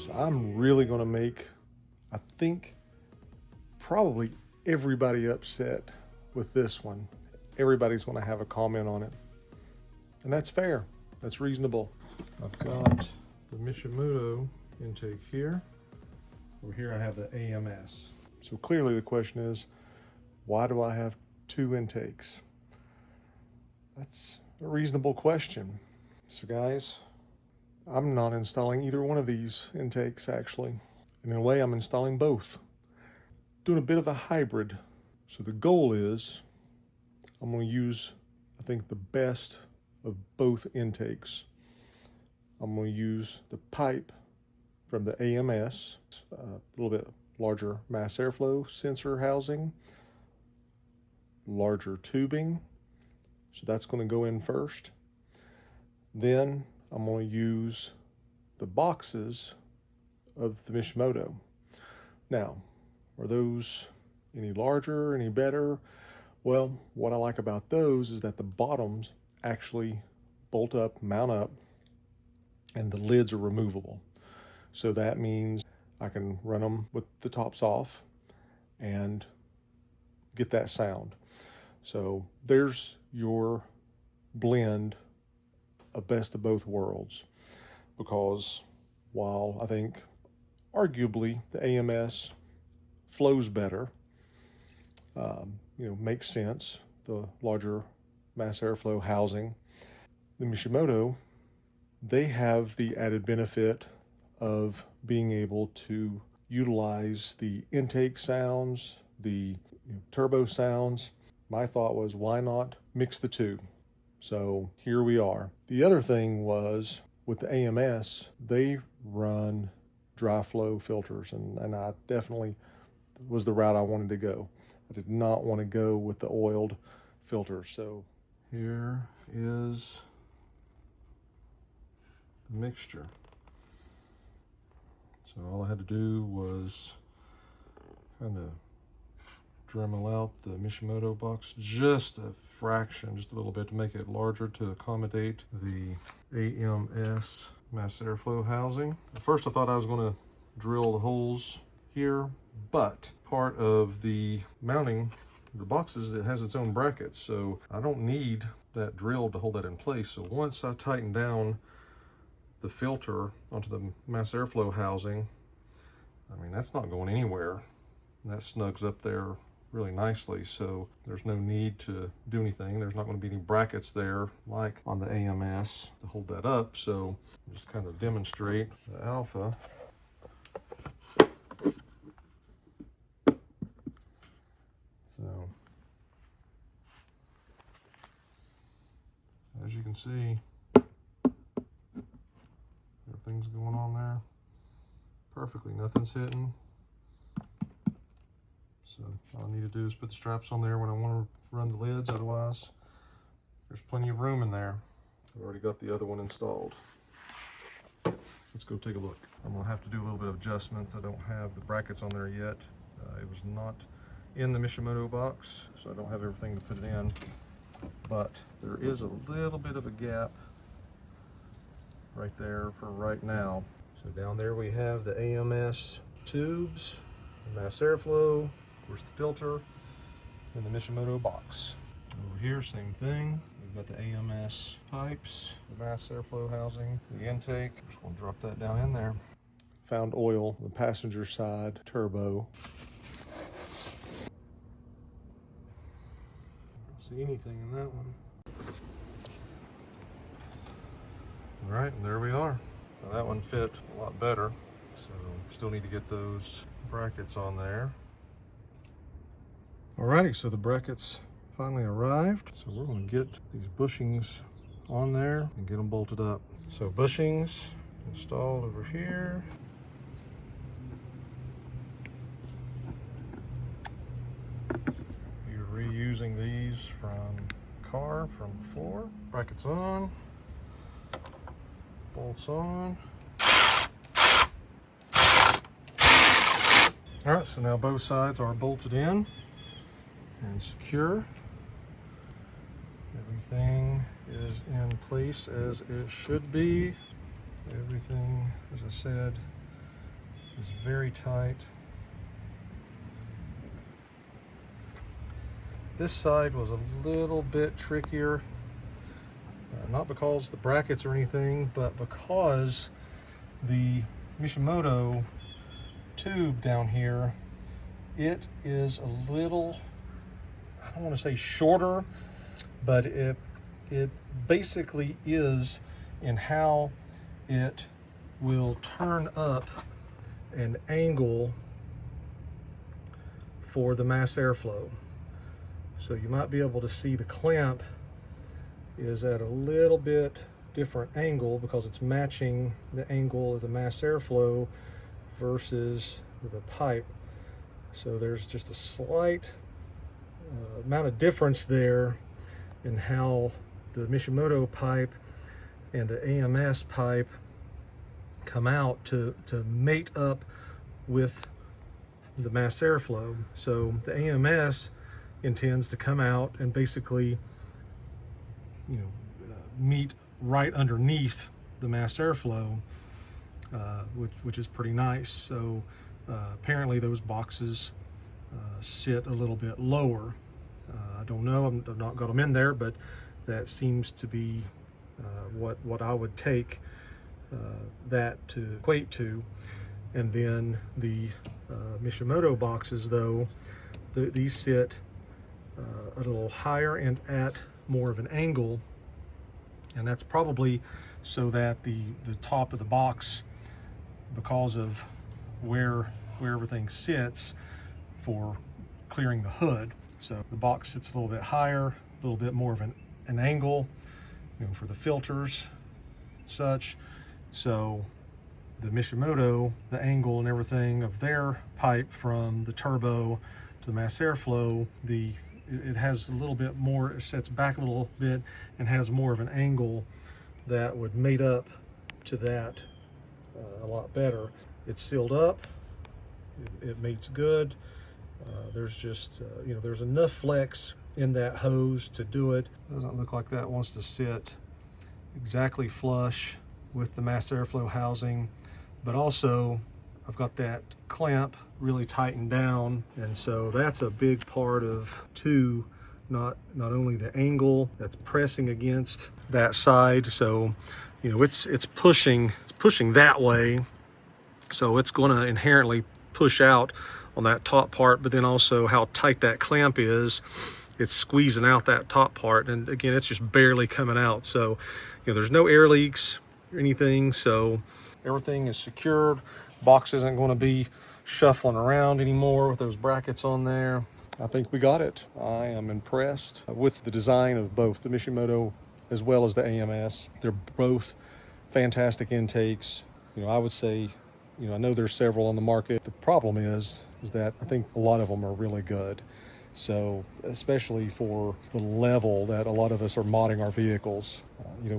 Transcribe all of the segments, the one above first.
So I'm really going to make, I think, probably everybody upset with this one. Everybody's going to have a comment on it. And that's fair. That's reasonable. I've got the Mishimoto intake here. Over here I have the AMS. So clearly the question is, why do I have two intakes? That's a reasonable question. So guys, I'm not installing either one of these intakes actually. And in a way, I'm installing both. Doing a bit of a hybrid. So the goal is, I'm going to use, I think, the best of both intakes. I'm going to use the pipe from the AMS, a little bit larger mass airflow sensor housing, larger tubing. So that's going to go in first. Then I'm going to use the boxes of the Mishimoto. Now, are those any larger, any better? Well, what I like about those is that the bottoms actually bolt up, mount up, and the lids are removable. So that means I can run them with the tops off and get that sound. So there's your blend of best of both worlds, because while I think arguably the AMS flows better, makes sense, the larger mass airflow housing, the Mishimoto, they have the added benefit of being able to utilize the intake sounds, the turbo sounds. My thought was, why not mix the two? So here we are. The other thing was, with the AMS, they run dry flow filters, and I definitely was the route I wanted to go. I did not want to go with the oiled filters. So here is the mixture. So all I had to do was kind of Dremel out the Mishimoto box just a fraction, just a little bit, to make it larger to accommodate the AMS mass airflow housing. At first I thought I was going to drill the holes here, but part of the mounting the boxes, it has its own brackets, so I don't need that drill to hold that in place. So once I tighten down the filter onto the mass airflow housing, I mean, that's not going anywhere. That snugs up there really nicely, so there's no need to do anything. There's not going to be any brackets there like on the AMS to hold that up. So just kind of demonstrate the alpha. So as you can see, everything's going on there perfectly, nothing's hitting. So all I need to do is put the straps on there when I want to run the lids. Otherwise, there's plenty of room in there. I've already got the other one installed. Let's go take a look. I'm gonna have to do a little bit of adjustment. I don't have the brackets on there yet. It was not in the Mishimoto box, so I don't have everything to put it in. But there is a little bit of a gap right there for right now. So down there we have the AMS tubes, the mass airflow, of course the filter, and the Mishimoto box. Over here, same thing. We've got the AMS pipes, the mass airflow housing, the intake. Just gonna drop that down in there. Found oil on the passenger side turbo. Don't see anything in that one. All right, and there we are. Now that one fit a lot better, so still need to get those brackets on there. Alrighty, so the brackets finally arrived. So we're going to get these bushings on there and get them bolted up. So bushings installed over here. You're reusing these from car from before. Brackets on. Bolts on. All right, so now both sides are bolted in and secure. Everything is in place as it should be. Everything, as I said, is very tight. This side was a little bit trickier, not because the brackets or anything, but because the Mishimoto tube down here, it is a little, I don't want to say shorter, but it basically is in how it will turn up an angle for the mass airflow. So you might be able to see the clamp is at a little bit different angle because it's matching the angle of the mass airflow versus the pipe. So there's just a slight amount of difference there in how the Mishimoto pipe and the AMS pipe come out to mate up with the mass airflow. So the AMS intends to come out and basically, meet right underneath the mass airflow, which is pretty nice. So apparently those boxes sit a little bit lower. I don't know, I've not got them in there, but that seems to be what I would take that to equate to. And then the Mishimoto boxes, though, these sit a little higher and at more of an angle, and that's probably so that the top of the box, because of where everything sits for clearing the hood, so the box sits a little bit higher, a little bit more of an angle, for the filters, such. So the Mishimoto, the angle and everything of their pipe from the turbo to the mass airflow, it has a little bit more, it sets back a little bit and has more of an angle that would mate up to that a lot better. It's sealed up, it mates good. There's just, there's enough flex in that hose to do it. Doesn't look like that wants to sit exactly flush with the mass airflow housing, but also I've got that clamp really tightened down, and so that's a big part of too, not only the angle that's pressing against that side, so it's pushing that way, so it's going to inherently push out on that top part, but then also how tight that clamp is, it's squeezing out that top part, and again, it's just barely coming out. So there's no air leaks or anything, so everything is secured. Box isn't going to be shuffling around anymore with those brackets on there. I think we got it. I am impressed with the design of both the Mishimoto as well as the AMS. They're both fantastic intakes. I would say, I know there's several on the market. The problem is that I think a lot of them are really good. So especially for the level that a lot of us are modding our vehicles,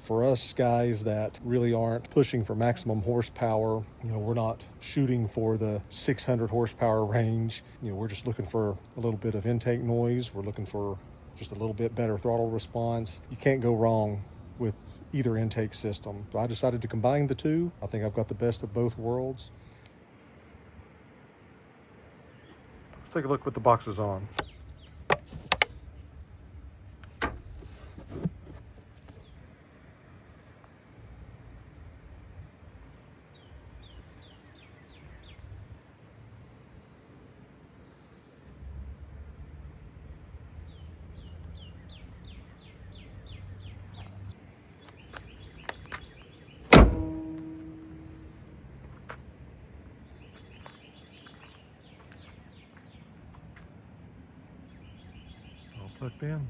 for us guys that really aren't pushing for maximum horsepower, we're not shooting for the 600 horsepower range. We're just looking for a little bit of intake noise. We're looking for just a little bit better throttle response. You can't go wrong with either intake system. So I decided to combine the two. I think I've got the best of both worlds. Let's take a look with the boxes on. Tucked in.